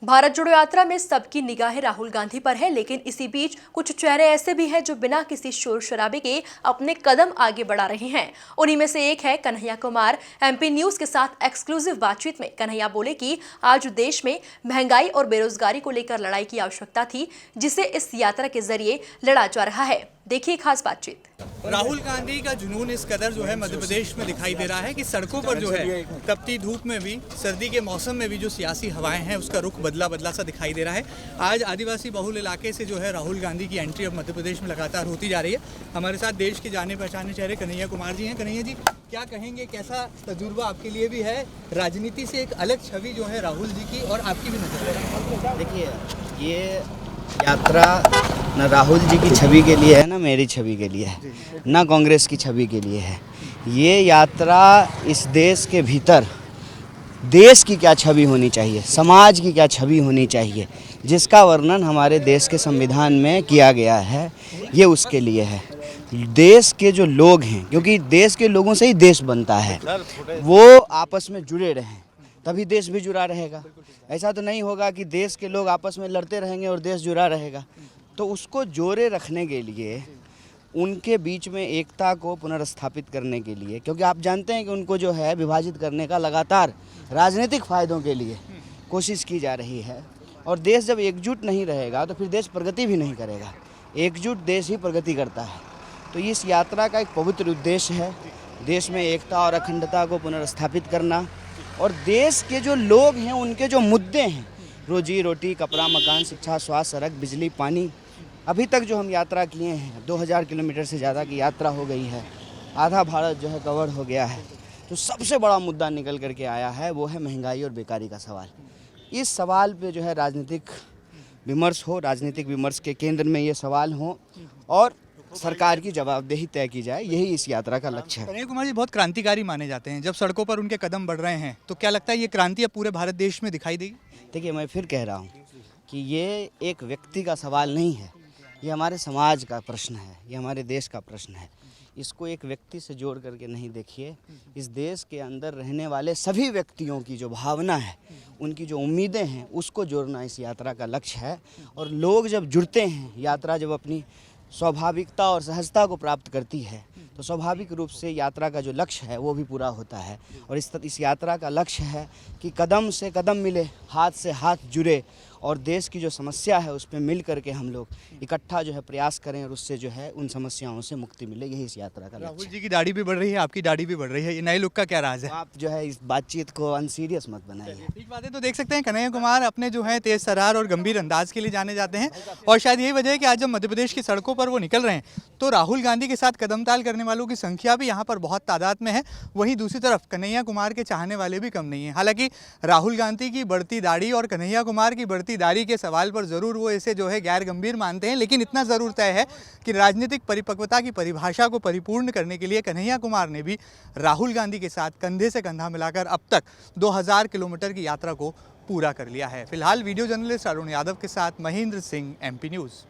भारत जोड़ो यात्रा में सबकी निगाहें राहुल गांधी पर है, लेकिन इसी बीच कुछ चेहरे ऐसे भी हैं जो बिना किसी शोर शराबे के अपने कदम आगे बढ़ा रहे हैं। उन्हीं में से एक है कन्हैया कुमार। एमपी न्यूज के साथ एक्सक्लूसिव बातचीत में कन्हैया बोले कि आज देश में महंगाई और बेरोजगारी को लेकर लड़ाई की आवश्यकता थी, जिसे इस यात्रा के जरिए लड़ा जा रहा है। देखिए खास बातचीत। राहुल गांधी का जुनून इस कदर जो है मध्य प्रदेश में दिखाई दे रहा है कि सड़कों पर जो है तपती धूप में भी, सर्दी के मौसम में भी जो सियासी हवाएं हैं उसका रुख बदला सा दिखाई दे रहा है। आज आदिवासी बहुल इलाके से जो है राहुल गांधी की एंट्री अब मध्य प्रदेश में लगातार होती जा रही है। हमारे साथ देश के जाने पहचाने चेहरे कन्हैया कुमार जी हैं। कन्हैया जी, क्या कहेंगे, कैसा तजुर्बा आपके लिए भी है? राजनीति से एक अलग छवि जो है राहुल जी की और आपकी भी नजर। देखिए, ये यात्रा न राहुल जी की छवि के लिए है, ना मेरी छवि के लिए है, ना कांग्रेस की छवि के लिए है। ये यात्रा इस देश के भीतर देश की क्या छवि होनी चाहिए, समाज की क्या छवि होनी चाहिए, जिसका वर्णन हमारे देश के संविधान में किया गया है, ये उसके लिए है। देश के जो लोग हैं, क्योंकि देश के लोगों से ही देश बनता है, वो आपस में जुड़े रहें तभी देश भी जुड़ा रहेगा। ऐसा तो नहीं होगा कि देश के लोग आपस में लड़ते रहेंगे और देश जुड़ा रहेगा। तो उसको जोड़े रखने के लिए, उनके बीच में एकता को पुनर्स्थापित करने के लिए, क्योंकि आप जानते हैं कि उनको जो है विभाजित करने का लगातार राजनीतिक फ़ायदों के लिए कोशिश की जा रही है। और देश जब एकजुट नहीं रहेगा तो फिर देश प्रगति भी नहीं करेगा। एकजुट देश ही प्रगति करता है। तो इस यात्रा का एक पवित्र उद्देश्य है देश में एकता और अखंडता को पुनर्स्थापित करना, और देश के जो लोग हैं उनके जो मुद्दे हैं, रोजी रोटी, कपड़ा, मकान, शिक्षा, स्वास्थ्य, सड़क, बिजली, पानी, अभी तक जो हम यात्रा किए हैं 2000 किलोमीटर से ज़्यादा की यात्रा हो गई है, आधा भारत जो है कवर हो गया है। तो सबसे बड़ा मुद्दा निकल करके आया है वो है महंगाई और बेकारी का सवाल। इस सवाल पे जो है राजनीतिक विमर्श हो, राजनीतिक विमर्श के केंद्र में ये सवाल हो और सरकार की जवाबदेही तय की जाए, यही इस यात्रा का लक्ष्य है। कन्हैया कुमार जी बहुत क्रांतिकारी माने जाते हैं। जब सड़कों पर उनके कदम बढ़ रहे हैं तो क्या लगता है ये क्रांति अब पूरे भारत देश में दिखाई देगी? देखिए, मैं फिर कह रहा हूँ कि ये एक व्यक्ति का सवाल नहीं है, ये हमारे समाज का प्रश्न है, ये हमारे देश का प्रश्न है। इसको एक व्यक्ति से जोड़ करके नहीं देखिए, इस देश के अंदर रहने वाले सभी व्यक्तियों की जो भावना है, उनकी जो उम्मीदें हैं, उसको जोड़ना इस यात्रा का लक्ष्य है। और लोग जब जुड़ते हैं, यात्रा जब अपनी स्वाभाविकता और सहजता को प्राप्त करती है, तो स्वाभाविक रूप से यात्रा का जो लक्ष्य है वो भी पूरा होता है। और इस यात्रा का लक्ष्य है कि कदम से कदम मिले, हाथ से हाथ जुड़े, और देश की जो समस्या है उस पर मिल करके हम लोग इकट्ठा जो है प्रयास करें और उससे जो है उन समस्याओं से मुक्ति मिले, यही इस यात्रा का लक्ष्य है। राहुल जी की दाढ़ी भी बढ़ रही है, आपकी दाढ़ी भी बढ़ रही है, ये नए लुक का क्या राज है? आप जो है इस बातचीत को अनसीरियस मत बनाइए। ठीक बात है। तो देख सकते हैं कन्हैया कुमार अपने जो है तेज तर्रार और गंभीर अंदाज के लिए जाने जाते हैं, और शायद यही वजह है कि आज जब मध्य प्रदेश की सड़कों पर वो निकल रहे हैं तो राहुल गांधी के साथ कदमताल करने वालों की संख्या भी यहाँ पर बहुत तादाद में है। वहीं दूसरी तरफ कन्हैया कुमार के चाहने वाले भी कम नहीं है। हालांकि राहुल गांधी की बढ़ती दाढ़ी और कन्हैया कुमार की बढ़ती दाढ़ी के सवाल पर जरूर वो इसे जो है गैर गंभीर मानते हैं, लेकिन इतना जरूर तय है कि राजनीतिक परिपक्वता की परिभाषा को परिपूर्ण करने के लिए कन्हैया कुमार ने भी राहुल गांधी के साथ कंधे से कंधा मिलाकर अब तक 2000 किलोमीटर की यात्रा को पूरा कर लिया है। फिलहाल वीडियो जर्नलिस्ट अरुण यादव के साथ महेंद्र सिंह, एमपी न्यूज़।